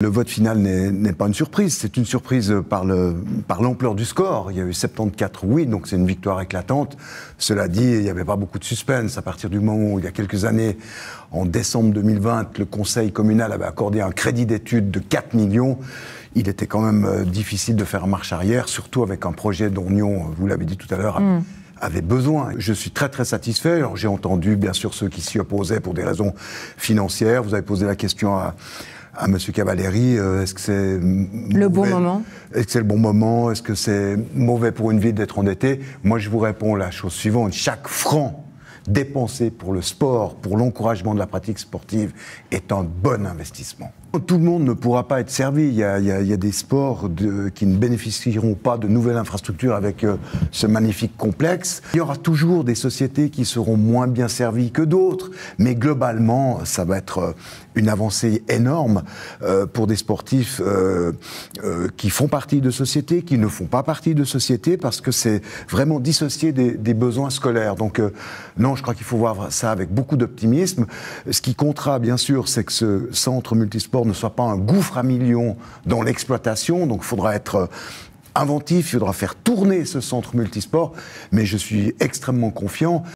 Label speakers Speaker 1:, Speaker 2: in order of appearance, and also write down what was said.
Speaker 1: Le vote final n'est pas une surprise, c'est une surprise par l'ampleur du score. Il y a eu 74 oui, donc c'est une victoire éclatante. Cela dit, il n'y avait pas beaucoup de suspense à partir du moment où, il y a quelques années, en décembre 2020, le conseil communal avait accordé un crédit d'études de 4 millions. Il était quand même difficile de faire marche arrière, surtout avec un projet dont Nyon, vous l'avez dit tout à l'heure, avait besoin. Je suis très très satisfait. Alors j'ai entendu bien sûr ceux qui s'y opposaient pour des raisons financières. Vous avez posé la question à M. Cavalieri, est-ce que c'est
Speaker 2: le bon moment?
Speaker 1: Est-ce que c'est le bon moment? Est-ce que c'est mauvais pour une ville d'être endetté? Moi, je vous réponds la chose suivante. Chaque franc dépensé pour le sport, pour l'encouragement de la pratique sportive, est un bon investissement. Tout le monde ne pourra pas être servi. Il y a des sports qui ne bénéficieront pas de nouvelles infrastructures avec ce magnifique complexe. Il y aura toujours des sociétés qui seront moins bien servies que d'autres, mais globalement, ça va être une avancée énorme pour des sportifs qui font partie de sociétés, qui ne font pas partie de sociétés, parce que c'est vraiment dissocié des besoins scolaires. Donc non, je crois qu'il faut voir ça avec beaucoup d'optimisme. Ce qui comptera, bien sûr, c'est que ce centre multisport ne soit pas un gouffre à millions dans l'exploitation. Donc il faudra être inventif, il faudra faire tourner ce centre multisport, mais je suis extrêmement confiant.